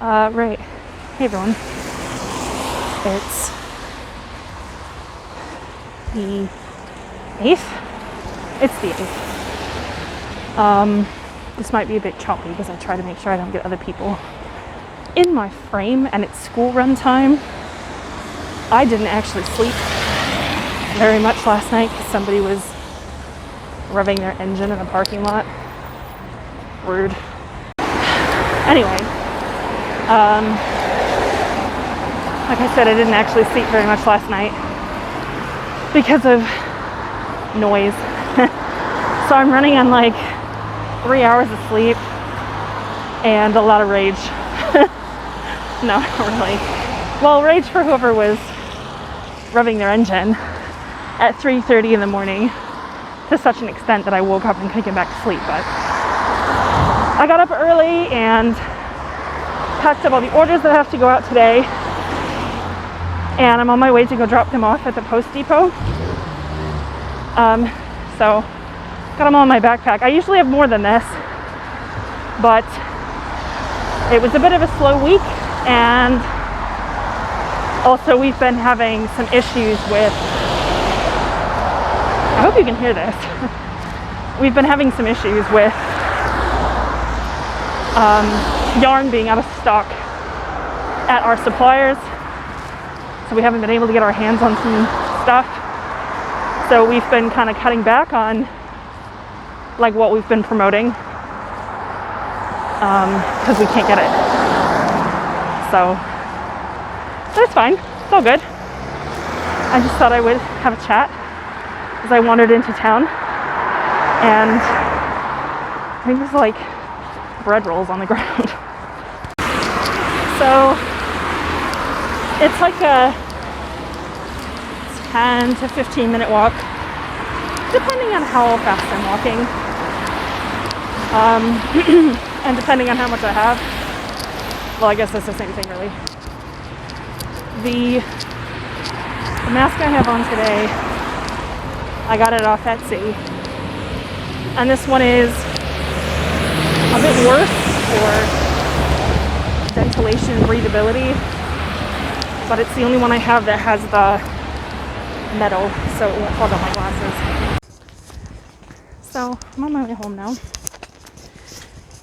Right. Hey everyone. It's the 8th? It's the 8th. This might be a bit choppy because I try to make sure I don't get other people in my frame and it's school run time. I didn't actually sleep very much last night because somebody was revving their engine in a parking lot. Rude. Anyway, like I said, I didn't actually sleep very much last night because of noise. So I'm running on like 3 hours of sleep and a lot of rage. No, not really. Well, rage for whoever was revving their engine at 3:30 in the morning to such an extent that I woke up and couldn't get back to sleep. But I got up early and packed up all the orders that have to go out today, and I'm on my way to go drop them off at the post depot. So got them all in my backpack. I usually have more than this, but it was a bit of a slow week, and also we've been having some issues with, I hope you can hear this, we've been having some issues with yarn being out of stock at our suppliers, so we haven't been able to get our hands on some stuff. So we've been kind of cutting back on like what we've been promoting because we can't get it. So but it's fine, it's all good. I just thought I would have a chat as I wandered into town, and I think there's like bread rolls on the ground. So it's like a 10 to 15 minute walk, depending on how fast I'm walking, and depending on how much I have. Well, I guess that's the same thing really. The mask I have on today, I got it off Etsy, and this one is a bit worse for ventilation and breathability, but it's the only one I have that has the metal, so it won't fog up my glasses. So I'm on my way home now.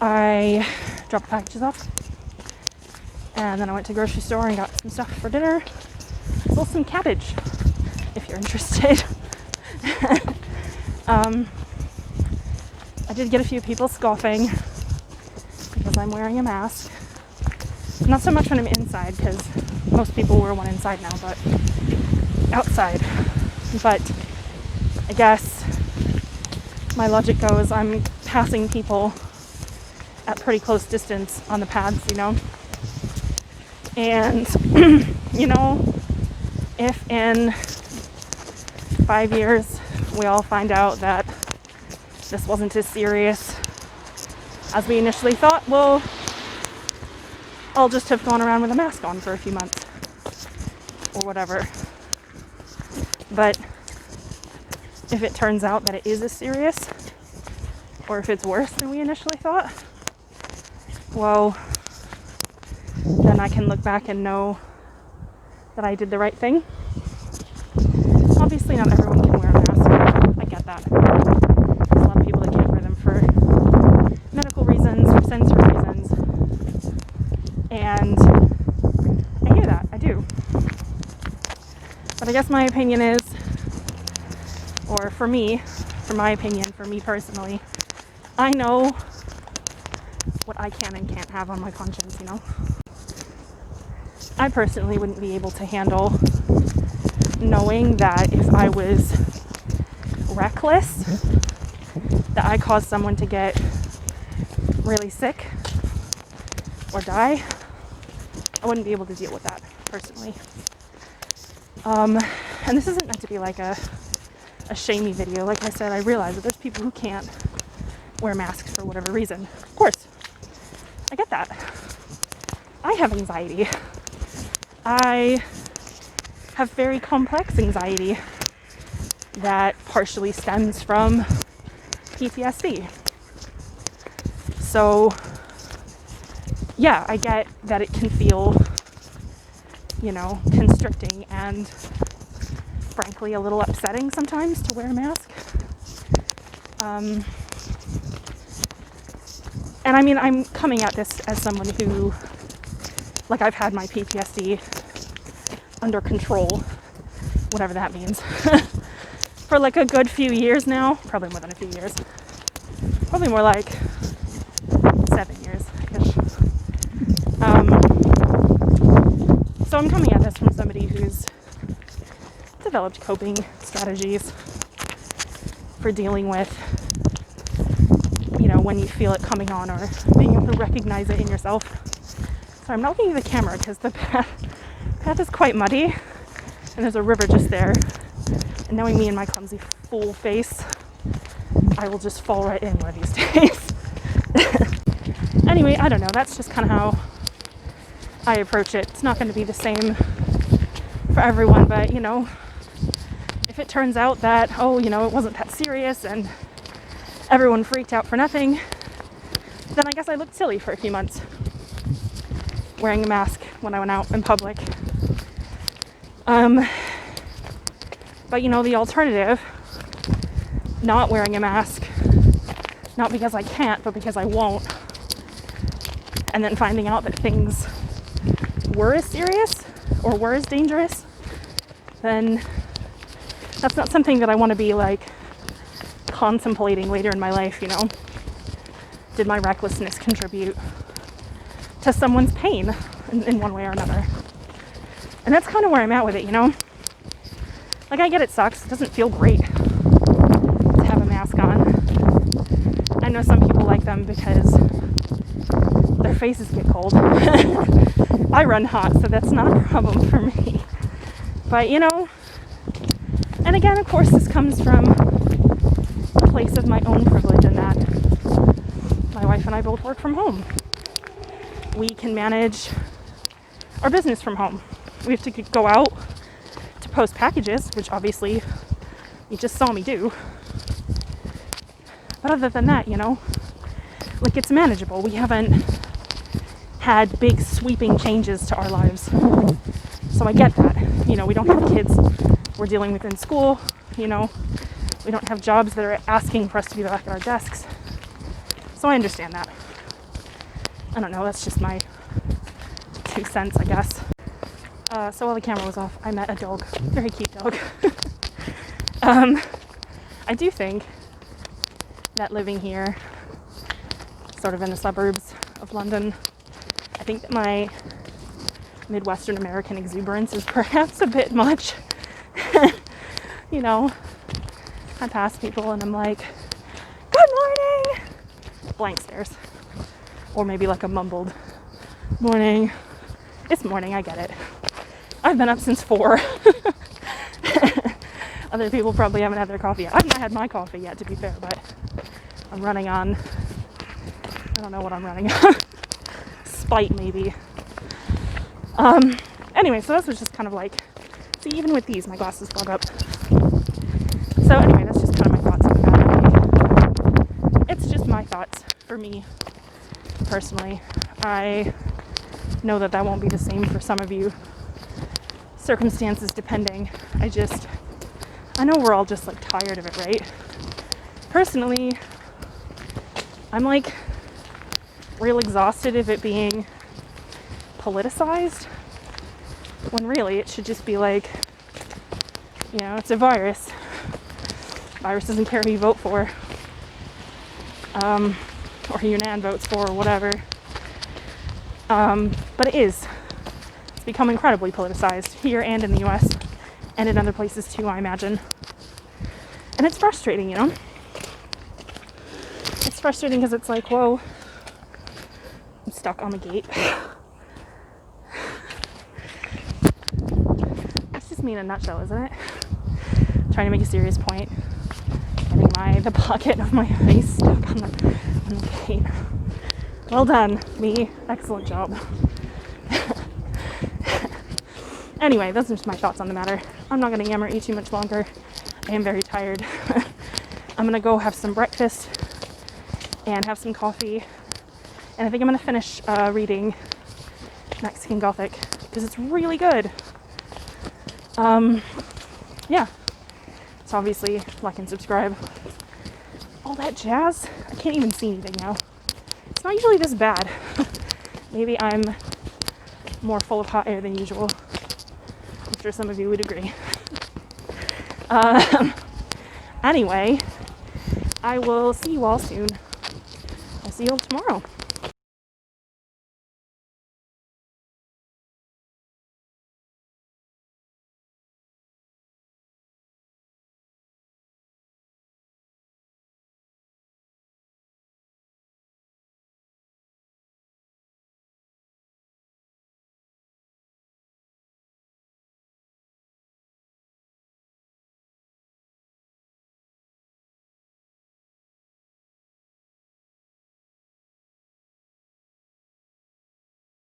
I dropped the packages off, and then I went to the grocery store and got some stuff for dinner. Well, some cabbage, if you're interested. I did get a few people scoffing because I'm wearing a mask. Not so much when I'm inside, because most people wear one inside now, but outside. But I guess my logic goes, I'm passing people at pretty close distance on the paths, you know? And, you know, if in 5 years we all find out that this wasn't as serious as we initially thought, well, I'll just have gone around with a mask on for a few months or whatever. But if it turns out that it is as serious, or if it's worse than we initially thought, well, then I can look back and know that I did the right thing. Obviously not everyone can wear a mask. I get that. There's a lot of people that can't wear them for medical reasons, for sensory reasons. And I hear that, I do. But I guess my opinion is, or for me personally, I know what I can and can't have on my conscience, you know? I personally wouldn't be able to handle knowing that if I was reckless, that I caused someone to get really sick or die. I wouldn't be able to deal with that personally. And this isn't meant to be like a shamey video. Like I said, I realize that there's people who can't wear masks for whatever reason. Of course, I get that. I have anxiety. I have very complex anxiety that partially stems from PTSD. So yeah, I get that it can feel, you know, constricting and frankly a little upsetting sometimes to wear a mask. And I mean, I'm coming at this as someone who, like, I've had my PTSD under control, whatever that means, for like a good few years now. Probably more than a few years. Probably more like 7 years-ish. So I'm coming at this from somebody who's developed coping strategies for dealing with, you know, when you feel it coming on, or being able to recognize it in yourself. So I'm not looking at the camera because the path is quite muddy and there's a river just there. And knowing me and my clumsy fool face, I will just fall right in one of these days. Anyway, I don't know. That's just kind of how I approach it. It's not going to be the same for everyone, but, you know, if it turns out that, oh, you know, it wasn't that serious and everyone freaked out for nothing, then I guess I looked silly for a few months wearing a mask when I went out in public. But, you know, the alternative, not wearing a mask, not because I can't, but because I won't, and then finding out that things were as serious or were as dangerous, then that's not something that I want to be, like, contemplating later in my life, you know. Did my recklessness contribute to someone's pain in one way or another? And that's kind of where I'm at with it, you know. Like, I get it sucks. It doesn't feel great to have a mask on. I know some people like them because their faces get cold. I run hot, so that's not a problem for me. But, you know, and again, of course, this comes from a place of my own privilege in that my wife and I both work from home. We can manage our business from home. We have to go out to post packages, which obviously you just saw me do. But other than that, you know, like, it's manageable. We haven't had big sweeping changes to our lives. So I get that. You know, we don't have kids we're dealing with in school, you know. We don't have jobs that are asking for us to be back at our desks. So I understand that. I don't know, that's just my 2 cents, I guess. So while the camera was off, I met a dog. Very cute dog. I do think that living here, sort of in the suburbs of London, I think that my Midwestern American exuberance is perhaps a bit much. You know, I pass people and I'm like, good morning! Blank stares. Or maybe like a mumbled morning. It's morning, I get it. I've been up since 4. Other people probably haven't had their coffee yet. I've not had my coffee yet, to be fair, but I'm running on, I don't know what I'm running on. Spite, maybe. Anyway, so this was just kind of like, see, even with these, my glasses fog up. So anyway, that's just kind of my thoughts on the matter. Like, it's just my thoughts for me, personally. I know that that won't be the same for some of you. Circumstances depending. I know we're all just, like, tired of it, right? Personally, I'm, like, real exhausted of it being politicized, when really it should just be like, you know, it's a virus. Virus doesn't care who you vote for, or who your nan votes for, or whatever. But it is. It's become incredibly politicized here and in the US, and in other places too, I imagine. And it's frustrating, you know? It's frustrating because it's like, whoa, I'm stuck on the gate. That's just me in a nutshell, isn't it? Trying to make a serious point. Getting the pocket of my hoodie stuck on the gate. Well done, me. Excellent job. Anyway, those are just my thoughts on the matter. I'm not going to yammer at you too much longer. I am very tired. I'm going to go have some breakfast and have some coffee And I think I'm going to finish reading Mexican Gothic because it's really good. Yeah. So obviously, like and subscribe. All that jazz. I can't even see anything now. It's not usually this bad. Maybe I'm more full of hot air than usual. I'm sure some of you would agree. Anyway, I will see you all soon. I'll see you all tomorrow.